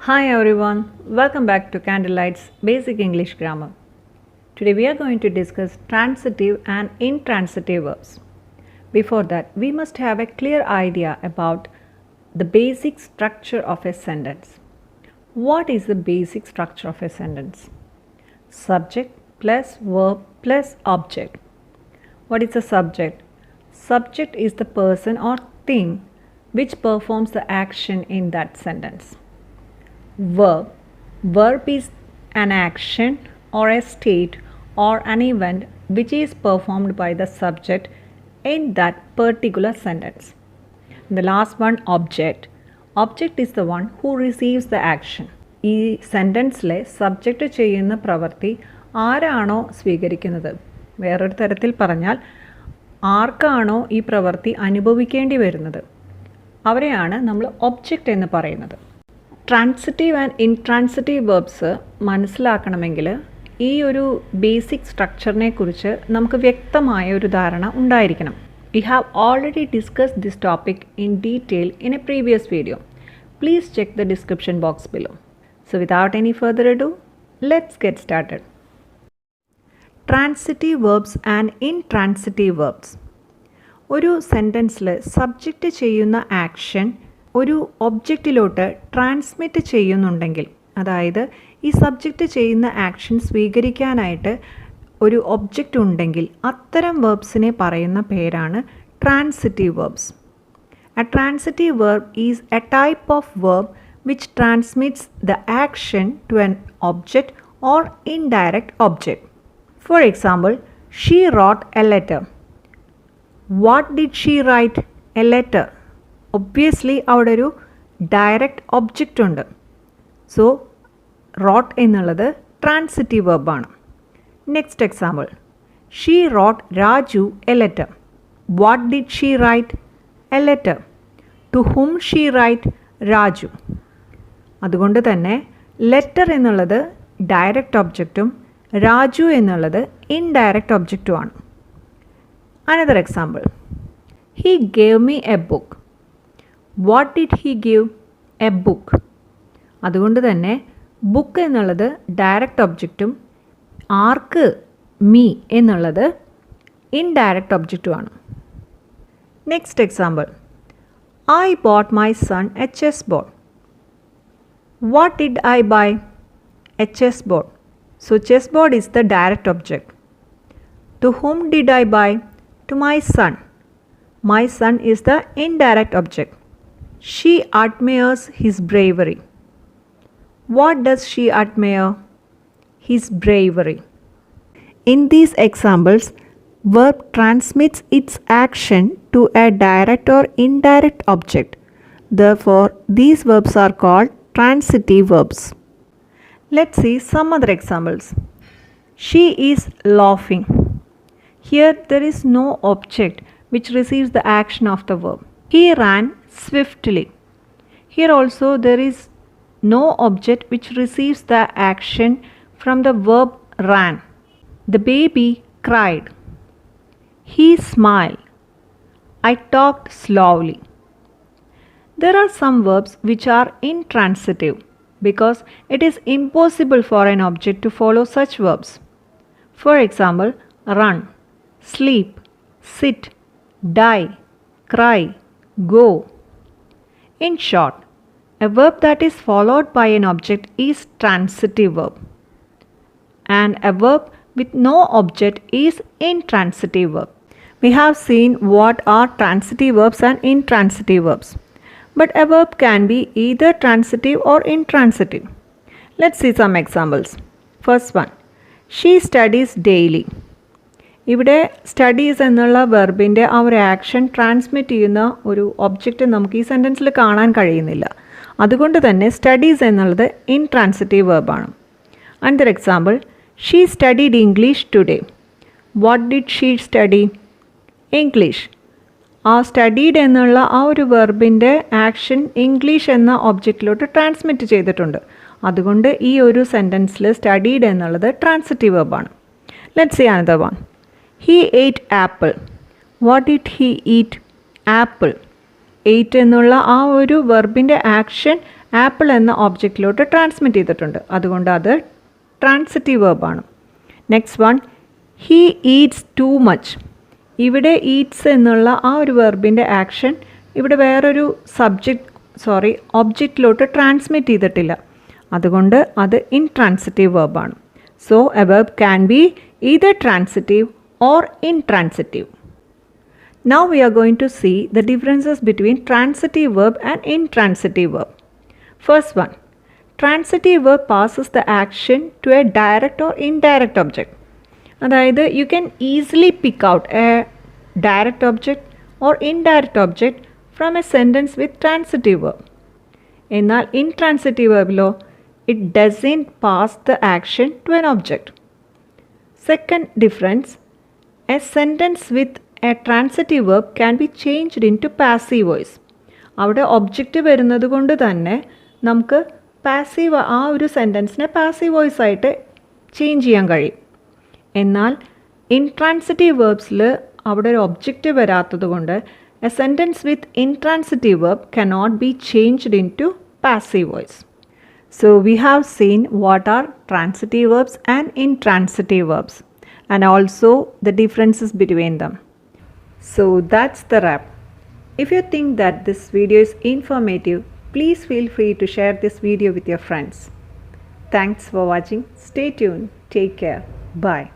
Hi everyone, welcome back to Candlelight's Basic English Grammar. Today we are going to discuss transitive and intransitive verbs. Before that, we must have a clear idea about the basic structure of a sentence. What is the basic structure of a sentence? Subject plus verb plus object. What is the subject? Subject is the person or thing which performs the action in that sentence. Verb is an action or a state or an event which is performed by the subject in that particular sentence. The last one, object. Object is the one who receives the action. ഈ സെൻറ്റൻസിലെ subject ചെയ്യുന്ന പ്രവൃത്തി ആരാണോ സ്വീകരിക്കുന്നത്, വേറൊരു തരത്തിൽ പറഞ്ഞാൽ ആർക്കാണോ ഈ പ്രവൃത്തി അനുഭവിക്കേണ്ടി വരുന്നത് അവരെയാണ് നമ്മൾ ഒബ്ജക്റ്റ് എന്ന് പറയുന്നത്. ട്രാൻസിറ്റീവ് ആൻഡ് ഇൻട്രാൻസിറ്റീവ് വെർബ്സ് മനസ്സിലാക്കണമെങ്കിൽ ഈ ഒരു ബേസിക് സ്ട്രക്ചറിനെ കുറിച്ച് നമുക്ക് വ്യക്തമായ ഒരു ധാരണ ഉണ്ടായിരിക്കണം. We have already discussed this topic in detail in a previous video. Please check the description box below. So without any further ado, let's get started. Transitive verbs and intransitive verbs. ഒരു സെൻറ്റൻസിൽ subject ചെയ്യുന്ന action ഒരു ഒബ്ജക്റ്റിലോട്ട് transmit ചെയ്യുന്നുണ്ടെങ്കിൽ, അതായത് ഈ subject ചെയ്യുന്ന action സ്വീകരിക്കാനായിട്ട് ഒരു object ഉണ്ടെങ്കിൽ അത്തരം വെർബ്സിനെ പറയുന്ന പേരാണ് transitive verbs. A transitive verb is a type of verb which transmits the action to an object or indirect object. For example, she wrote a letter. What did she write? A letter. Obviously അവിടെ ഒരു direct object ഉണ്ട്. So wrote എന്നുള്ളത് transitive വെർബാണ്. Next example, she wrote Raju a letter. What did she write? A letter. To whom she write? Raju. അതുകൊണ്ട് തന്നെ letter എന്നുള്ളത് direct ഒബ്ജക്റ്റും രാജു എന്നുള്ളത് ഇൻഡയറക്റ്റ് ഒബ്ജക്റ്റുമാണ്. Another example, he gave me a book. What did he give? A book. അതുകൊണ്ട് തന്നെ book എന്നുള്ളത് direct ഒബ്ജക്റ്റും ആർക്ക് മീ എന്നുള്ളത് ഇൻഡയറക്റ്റ് ഒബ്ജക്റ്റുമാണ്. Next example, I bought my sun A chess board. What did I buy? A chess board. So chess board is the direct object. To whom did I buy? To my son. My son is the indirect object. She admires his bravery. What does she admire? His bravery. In these examples, verb transmits its action to a direct or indirect object. Therefore, these verbs are called transitive verbs. Let's see some other examples. She is laughing. Here there is no object which receives the action of the verb. He ran swiftly. Here also there is no object which receives the action from the verb ran. The baby cried. He smiled. I talked slowly. There are some verbs which are intransitive because it is impossible for an object to follow such verbs. For example, run, sleep, sit, die, cry, go. In short, a verb that is followed by an object is transitive verb, and a verb with no object is intransitive verb. We have seen what are transitive verbs and intransitive verbs, but a verb can be either transitive or intransitive. Let's see some examples. First one, she studies daily. ഇവിടെ studies എന്നുള്ള വെർബിൻ്റെ ആ ഒരു action transmit ചെയ്യുന്ന ഒരു object നമുക്ക് ഈ സെൻറ്റൻസിൽ കാണാൻ കഴിയുന്നില്ല. അതുകൊണ്ട് തന്നെ സ്റ്റഡീസ് എന്നുള്ളത് ഇൻട്രാൻസിറ്റീവ് വെർബാണ്. Another example, she studied English today. What did she study? English. ആ സ്റ്റഡീഡ് എന്നുള്ള ആ ഒരു വെർബിൻ്റെ ആക്ഷൻ ഇംഗ്ലീഷ് എന്ന ഒബ്ജക്റ്റിലോട്ട് ട്രാൻസ്മിറ്റ് ചെയ്തിട്ടുണ്ട്. അതുകൊണ്ട് ഈ ഒരു സെൻറ്റൻസിൽ സ്റ്റഡീഡ് എന്നുള്ളത് ട്രാൻസിറ്റീവ് വെർബാണ്. Let's see another one. He ate apple. What did he eat? Apple. ate എന്നുള്ള ആ ഒരു വെർബിൻ്റെ ആക്ഷൻ ആപ്പിൾ എന്ന ഒബ്ജക്റ്റിലോട്ട് ട്രാൻസ്മിറ്റ് ചെയ്തിട്ടുണ്ട്. അതുകൊണ്ട് അത് ട്രാൻസിറ്റീവ് വെർബാണ്. Next one, he eats too much. ഇവിടെ ഈറ്റ്സ് എന്നുള്ള ആ ഒരു വെർബിൻ്റെ ആക്ഷൻ ഇവിടെ വേറൊരു ഒബ്ജക്റ്റിലോട്ട് ട്രാൻസ്മിറ്റ് ചെയ്തിട്ടില്ല. അതുകൊണ്ട് അത് ഇൻട്രാൻസിറ്റീവ് വെർബാണ്. So a verb can be either transitive or intransitive. Now we are going to see the differences between transitive verb and intransitive verb. First one, transitive verb passes the action to a direct or indirect object. അതായത് you can easily pick out a direct object or indirect object from a sentence with transitive verb. എന്നാൽ intransitive verbലോ it doesn't pass the action to an object. Second difference, a sentence with a transitive verb can be changed into passive voice. അവിടെ object വരുന്നത് കൊണ്ട് തന്നെ നമുക്ക് passive ആ ഒരു സെൻറ്റൻസിനെ passive voice ആയിട്ട് change ചെയ്യാൻ കഴിയും. എന്നാൽ ഇൻട്രാൻസിറ്റീവ് വേർബ്സിൽ അവിടെ ഒരു ഒബ്ജക്റ്റ് വരാത്തത് കൊണ്ട് A sentence with intransitive verb cannot be changed into passive voice. So we have seen what are transitive verbs and intransitive verbs and also the differences between them. So that's the wrap. If you think that this video is informative, please feel free to share this video with your friends. Thanks for watching. Stay tuned. Take care. Bye.